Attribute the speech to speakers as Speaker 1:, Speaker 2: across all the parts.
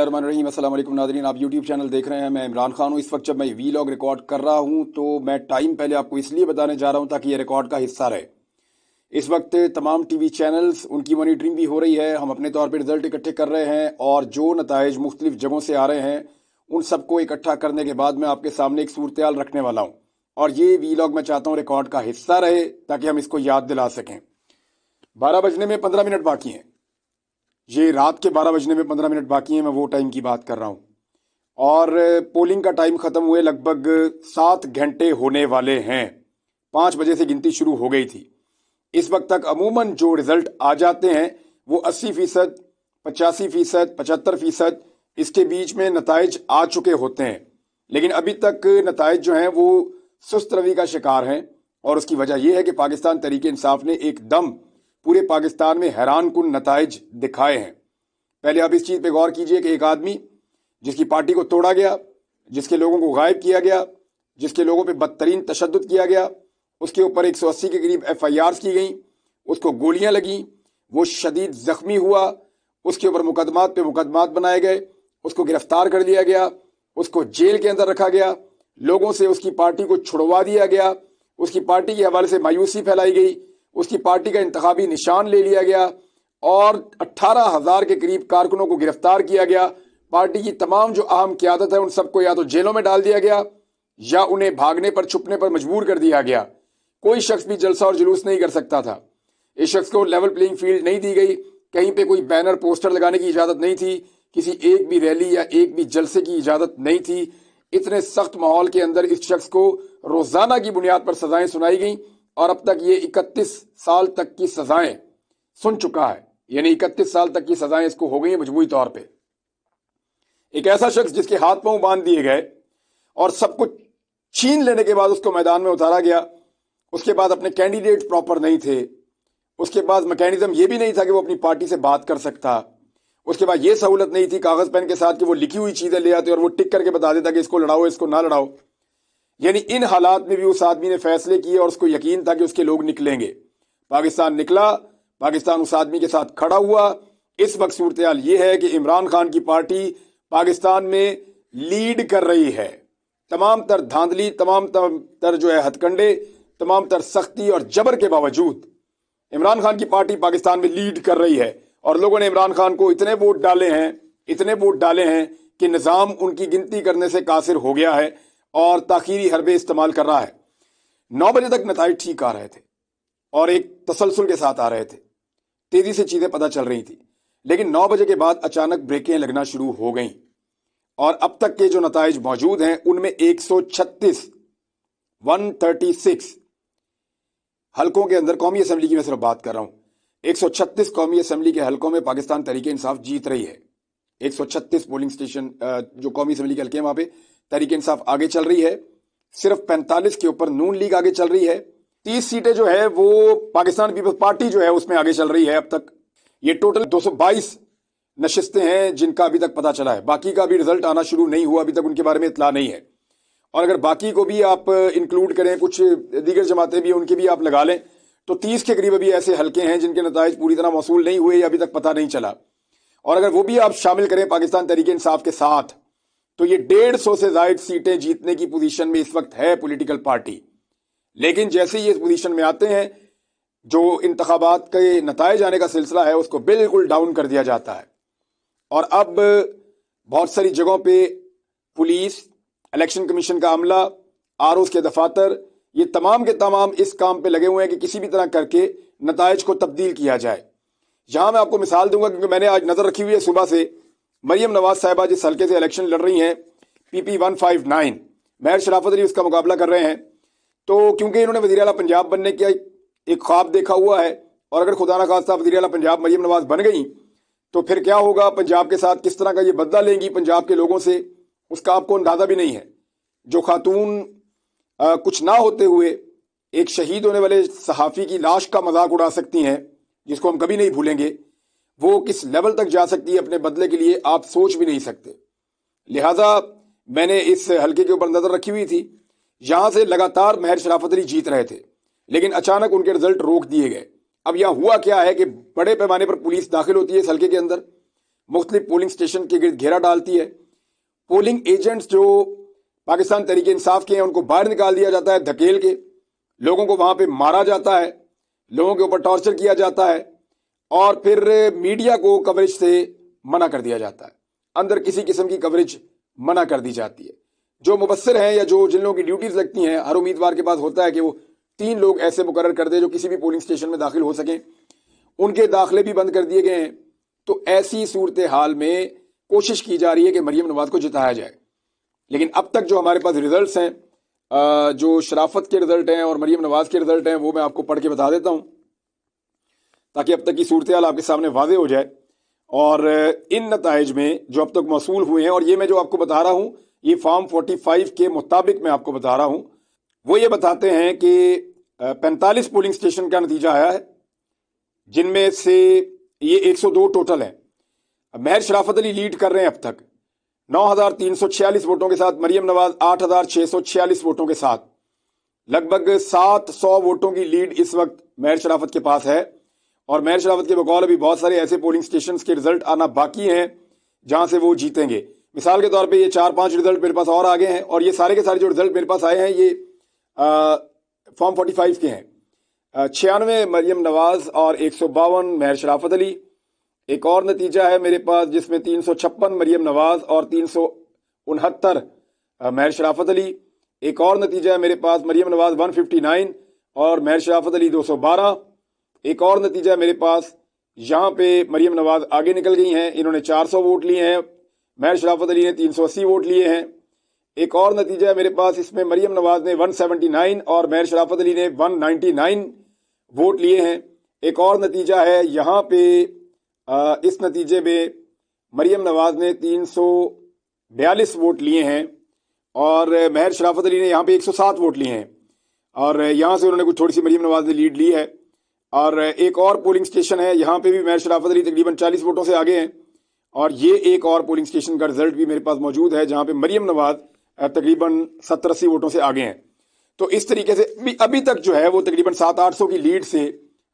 Speaker 1: बिस्मिल्लाहिर्रहमानिर्रहीम। अस्सलाम वालेकुम नाज़रीन, आप यूट्यूब चैनल देख रहे हैं। मैं इमरान खान हूँ। इस वक्त जब मैं वीलॉग रिकॉर्ड कर रहा हूँ तो मैं टाइम पहले आपको इसलिए बताने जा रहा हूँ ताकि ये रिकॉर्ड का हिस्सा रहे। इस वक्त तमाम टीवी चैनल्स उनकी मॉनिटरिंग भी हो रही है। हम अपने तौर पर रिजल्ट इकट्ठे कर रहे हैं और जो नताइज मुख्तलिफ जगहों से आ रहे हैं उन सबको इकट्ठा करने के बाद मैं आपके सामने एक सूरत-ए-हाल रखने वाला हूँ और ये वीलॉग मैं चाहता हूँ रिकॉर्ड का हिस्सा रहे ताकि हम इसको याद दिला सकें। 12 बजने में 15 मिनट बाकी हैं। ये रात के 12 बजने में 15 मिनट बाकी हैं। मैं वो टाइम की बात कर रहा हूँ और पोलिंग का टाइम ख़त्म हुए लगभग 7 घंटे होने वाले हैं। 5 बजे से गिनती शुरू हो गई थी। इस वक्त तक अमूमन जो रिज़ल्ट आ जाते हैं वो 80%, 85%, 75% इसके बीच में नताइज आ चुके होते हैं, लेकिन अभी तक नताइज जो हैं वो सुस्त रवि का शिकार हैं और उसकी वजह यह है कि पाकिस्तान तहरीक इंसाफ ने एकदम पूरे पाकिस्तान में हैरान कुन नताइज दिखाए हैं। पहले आप इस चीज़ पे गौर कीजिए कि एक आदमी जिसकी पार्टी को तोड़ा गया, जिसके लोगों को गायब किया गया, जिसके लोगों पे बदतरीन तशद्दुद किया गया, उसके ऊपर 180 के करीब FIRs की गई, उसको गोलियां लगीं, वो शदीद जख्मी हुआ, उसके ऊपर मुकदमात पे मुकदमात बनाए गए, उसको गिरफ्तार कर लिया गया, उसको जेल के अंदर रखा गया, लोगों से उसकी पार्टी को छुड़वा दिया गया, उसकी पार्टी के हवाले से मायूसी फैलाई गई, उसकी पार्टी का इंतखाबी निशान ले लिया गया और 18,000 के करीब कारकुनों को गिरफ्तार किया गया। पार्टी की तमाम जो अहम क़यादत है उन सबको या तो जेलों में डाल दिया गया या उन्हें भागने पर छुपने पर मजबूर कर दिया गया। कोई शख्स भी जलसा और जुलूस नहीं कर सकता था। इस शख्स को लेवल प्लेइंग फील्ड नहीं दी गई। कहीं पे कोई बैनर पोस्टर लगाने की इजाज़त नहीं थी। किसी एक भी रैली या एक भी जलसे की इजाज़त नहीं थी। इतने सख्त माहौल के अंदर इस शख्स को रोज़ाना की बुनियाद पर सजाएं सुनाई गई और अब तक ये 31 साल तक की सजाएं सुन चुका है। यानी 31 साल तक की सजाएं इसको हो गई हैं मजबूरी तौर पे। एक ऐसा शख्स जिसके हाथ पांव बांध दिए गए और सब कुछ छीन लेने के बाद उसको मैदान में उतारा गया। उसके बाद अपने कैंडिडेट प्रॉपर नहीं थे। उसके बाद मैकेनिज्म ये भी नहीं था कि वो अपनी पार्टी से बात कर सकता। उसके बाद ये सहूलत नहीं थी कागज पेन के साथ कि वो लिखी हुई चीजें ले आते और वो टिक करके बता देता कि इसको लड़ाओ इसको ना लड़ाओ। यानी इन हालात में भी उस आदमी ने फैसले किए और उसको यकीन था कि उसके लोग निकलेंगे। पाकिस्तान निकला, पाकिस्तान उस आदमी के साथ खड़ा हुआ। इस वक्त सूरत हाल ये है कि इमरान खान की पार्टी पाकिस्तान में लीड कर रही है। तमाम तर धांधली, तमाम तर जो है हथकंडे, तमाम तर सख्ती और जबर के बावजूद इमरान खान की पार्टी पाकिस्तान में लीड कर रही है और लोगों ने इमरान खान को इतने वोट डाले हैं कि निज़ाम उनकी गिनती करने से कासिर हो गया है और ताखीरी हरबे इस्तेमाल कर रहा है। 9 बजे तक नताइज ठीक आ रहे थे और एक तसलसल के साथ आ रहे थे। तेजी से चीजें पता चल रही थी, लेकिन 9 बजे के बाद अचानक ब्रेकें लगना शुरू हो गईं और अब तक के जो नताइज मौजूद हैं उनमें 136 हलकों के अंदर, कौमी असम्बली की मैं सिर्फ बात कर रहा हूं, 136 कौमी असम्बली के हलकों में पाकिस्तान तहरीक इंसाफ जीत रही है। 136 पोलिंग स्टेशन जो कौमी असम्बली के हलके हैं वहां पे तहरीक इंसाफ आगे चल रही है। सिर्फ 45 के ऊपर नून लीग आगे चल रही है। 30 सीटें जो है वो पाकिस्तान पीपल्स पार्टी जो है उसमें आगे चल रही है। अब तक ये टोटल 222 नशिस्तें हैं जिनका अभी तक पता चला है। बाकी का भी रिजल्ट आना शुरू नहीं हुआ, अभी तक उनके बारे में इतला नहीं है। और अगर बाकी को भी आप इंक्लूड करें, कुछ दीगर जमातें भी उनके भी आप लगा लें, तो 30 के करीब अभी ऐसे हलके हैं जिनके नताइज पूरी तरह मौसूल नहीं हुए या अभी तक पता नहीं चला। और अगर वो भी आप शामिल करें पाकिस्तान तहरीक इंसाफ के साथ, तो ये 150 से ज्यादा सीटें जीतने की पोजीशन में इस वक्त है पॉलिटिकल पार्टी। लेकिन जैसे ही इस पोजीशन में आते हैं, जो इंतखाबात के नताइज आने का सिलसिला है उसको बिल्कुल डाउन कर दिया जाता है। और अब बहुत सारी जगहों पे पुलिस, इलेक्शन कमीशन का अमला, ROs के दफातर, ये तमाम के तमाम इस काम पे लगे हुए हैं कि किसी भी तरह करके नताइज को तब्दील किया जाए। यहां मैं आपको मिसाल दूंगा क्योंकि मैंने आज नजर रखी हुई है सुबह से। मरियम नवाज साहिबा जिस हल्के से इलेक्शन लड़ रही हैं, PP 159, महर शराफत अली उसका मुकाबला कर रहे हैं। तो क्योंकि इन्होंने वज़ीर आला पंजाब बनने का एक ख्वाब देखा हुआ है और अगर खुदा न खास्ता वज़ीर आला पंजाब मरियम नवाज बन गई तो फिर क्या होगा, पंजाब के साथ किस तरह का ये बदला लेंगी पंजाब के लोगों से, उसका आपको अंदाजा भी नहीं है। जो खातून कुछ ना होते हुए एक शहीद होने वाले सहाफ़ी की लाश का मजाक उड़ा सकती हैं, जिसको हम कभी नहीं भूलेंगे, वो किस लेवल तक जा सकती है अपने बदले के लिए आप सोच भी नहीं सकते। लिहाजा मैंने इस हल्के के ऊपर नजर रखी हुई थी। यहां से लगातार महर शराफत अली जीत रहे थे, लेकिन अचानक उनके रिजल्ट रोक दिए गए। अब यह हुआ क्या है कि बड़े पैमाने पर पुलिस दाखिल होती है इस हल्के के अंदर, मुख्तलिफ पोलिंग स्टेशन के गिर्द घेरा डालती है। पोलिंग एजेंट्स जो पाकिस्तान तहरीक इंसाफ के हैं उनको बाहर निकाल दिया जाता है धकेल के, लोगों को वहां पे मारा जाता है, लोगों के ऊपर टॉर्चर किया जाता है और फिर मीडिया को कवरेज से मना कर दिया जाता है। अंदर किसी किस्म की कवरेज मना कर दी जाती है। जो मुबस्सिर हैं या जो जिन लोगों की ड्यूटीज लगती हैं, हर उम्मीदवार के पास होता है कि वो 3 लोग ऐसे मुकर्रर कर दे जो किसी भी पोलिंग स्टेशन में दाखिल हो सकें, उनके दाखिले भी बंद कर दिए गए हैं। तो ऐसी सूरत हाल में कोशिश की जा रही है कि मरियम नवाज को जिताया जाए। लेकिन अब तक जो हमारे पास रिजल्ट्स हैं, जो शराफत के रिजल्ट हैं और मरियम नवाज के रिजल्ट हैं, वो मैं आपको पढ़ के बता देता हूं ताकि अब तक की सूरत हाल आपके सामने वाज़ेह हो जाए। और इन नताइज में जो अब तक मौसूल हुए हैं, और ये मैं जो आपको बता रहा हूं ये फॉर्म 45 के मुताबिक मैं आपको बता रहा हूं, वो ये बताते हैं कि 45 पोलिंग स्टेशन का नतीजा आया है, जिनमें से ये 102 टोटल है। महर शराफत अली लीड कर रहे हैं अब तक 9,346 वोटों के साथ, मरियम नवाज 8,646 वोटों के साथ। लगभग 700 वोटों की लीड इस वक्त महर शराफत के पास है। और महर शराफत के बकौल अभी बहुत सारे ऐसे पोलिंग स्टेशन के रिजल्ट आना बाकी हैं जहां से वो जीतेंगे। मिसाल के तौर पे ये 4-5 रिजल्ट मेरे पास और आ गए हैं, और ये सारे के सारे जो रिजल्ट मेरे पास आए हैं ये फॉर्म 45 के हैं। 96 मरियम नवाज और 152 महर शराफत अली। एक और नतीजा है मेरे पास जिसमें 356 मरियम नवाज और 369 महर शराफत अली। एक और नतीजा है मेरे पास मरियम नवाज 159 और महर शराफत अली 212। एक और नतीजा है मेरे पास, यहाँ पे मरियम नवाज आगे निकल गई हैं, इन्होंने 400 वोट लिए हैं, महर शराफत अली ने 380 वोट लिए हैं। एक और नतीजा है मेरे पास, इसमें मरियम नवाज ने 179 और महर शराफत अली ने 199 वोट लिए हैं। एक और नतीजा है यहाँ पे, इस नतीजे में मरियम नवाज ने 342 वोट लिए हैं और महर शराफत अली ने यहाँ पे 107 वोट लिए हैं, और यहाँ से उन्होंने कुछ थोड़ी सी मरियम नवाज ने लीड ली है। और एक और पोलिंग स्टेशन है, यहाँ पे भी महर शराफत अली तकरीबन 40 वोटों से आगे हैं, और ये एक और पोलिंग स्टेशन का रिजल्ट भी मेरे पास मौजूद है जहाँ पे मरियम नवाज तकरीबन 70-80 वोटों से आगे हैं। तो इस तरीके से अभी तक जो है वो तकरीबन 700-800 की लीड से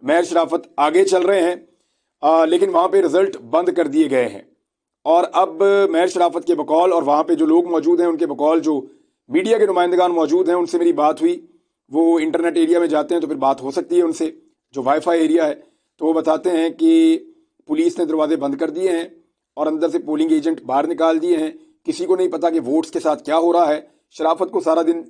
Speaker 1: महर शराफत आगे चल रहे हैं, लेकिन वहाँ पे रिजल्ट बंद कर दिए गए हैं। और अब महर शराफत के बकौल और वहाँ पे जो लोग मौजूद हैं उनके बकौल जो मीडिया के नुमाइंदगान मौजूद हैं, उनसे मेरी बात हुई। वो इंटरनेट एरिया में जाते हैं तो फिर बात हो सकती है उनसे, जो वाईफाई एरिया है। तो वो बताते हैं कि पुलिस ने दरवाजे बंद कर दिए हैं और अंदर से पोलिंग एजेंट बाहर निकाल दिए हैं। किसी को नहीं पता कि वोट्स के साथ क्या हो रहा है। शराफत को सारा दिन,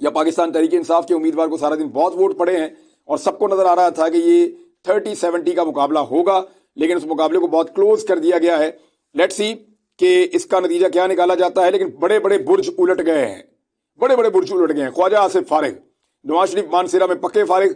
Speaker 1: या पाकिस्तान तहरीक इंसाफ के उम्मीदवार को सारा दिन बहुत वोट पड़े हैं और सबको नजर आ रहा था कि ये 30-70 का मुकाबला होगा, लेकिन उस मुकाबले को बहुत क्लोज कर दिया गया है। लेट्स सी कि इसका नतीजा क्या निकाला जाता है। लेकिन बड़े बड़े बुर्ज उलट गए हैं, बड़े बड़े बुर्ज उलट गए हैं। ख्वाजा आसिफ फारिग, नवाज शरीफ मानसेरा में पक्के फारिग,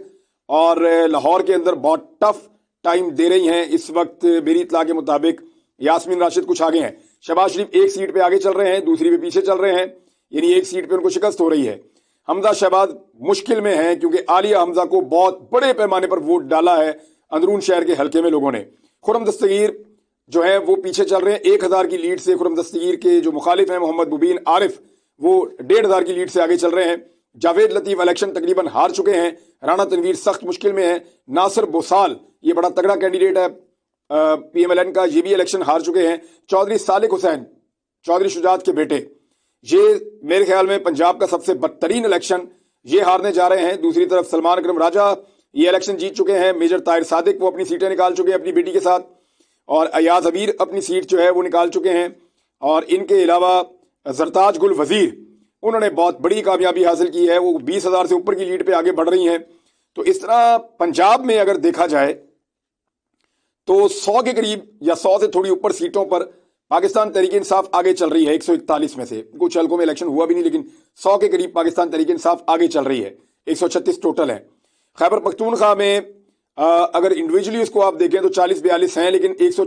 Speaker 1: और लाहौर के अंदर बहुत टफ टाइम दे रही हैं इस वक्त। मेरी इत्तला के मुताबिक यास्मीन राशिद कुछ आगे हैं, शहबाज शरीफ एक सीट पे आगे चल रहे हैं, दूसरी पे पीछे चल रहे हैं, यानी एक सीट पे उनको शिकस्त हो रही है। हमजा शहबाज मुश्किल में हैं क्योंकि आलिया हमजा को बहुत बड़े पैमाने पर वोट डाला है अंदरून शहर के हल्के में लोगों ने। खुर्रम दस्तगीर जो है वो पीछे चल रहे हैं 1000 की लीड से। खुर्रम दस्तगीर के जो मुखालिफ हैं मोहम्मद मुबीन आरिफ, वो 1500 की लीड से आगे चल रहे हैं। जावेद लतीफ इलेक्शन तकरीबन हार चुके हैं। राना तनवीर सख्त मुश्किल में है। नासिर बोसाल, ये बड़ा तगड़ा कैंडिडेट है PMLN का, ये भी इलेक्शन हार चुके हैं। चौधरी सालिक हुसैन, चौधरी शुजात के बेटे, ये मेरे ख्याल में पंजाब का सबसे बदतरीन इलेक्शन ये हारने जा रहे हैं। दूसरी तरफ सलमान अकरम राजा ये इलेक्शन जीत चुके हैं। मेजर ताहिर सादिक वो अपनी सीटें निकाल चुके हैं अपनी बेटी के साथ, और अयाज अबीर अपनी सीट जो है वो निकाल चुके हैं। और इनके अलावा जरताज गुल वजीर, उन्होंने बहुत बड़ी कामयाबी हासिल की है, वो 20,000 से ऊपर की लीड पे आगे बढ़ रही हैं। तो इस तरह पंजाब में अगर देखा जाए तो 100 के करीब या 100 से थोड़ी ऊपर सीटों पर पाकिस्तान तहरीक इंसाफ आगे चल रही है। 141 में से कुछ हल्कों में इलेक्शन हुआ भी नहीं, लेकिन 100 के करीब पाकिस्तान तहरीक इंसाफ आगे चल रही है। 136 टोटल है। खैबर पख्तूनख्वा में अगर इंडिविजुअली उसको आप देखें तो 40-42 हैं, लेकिन 100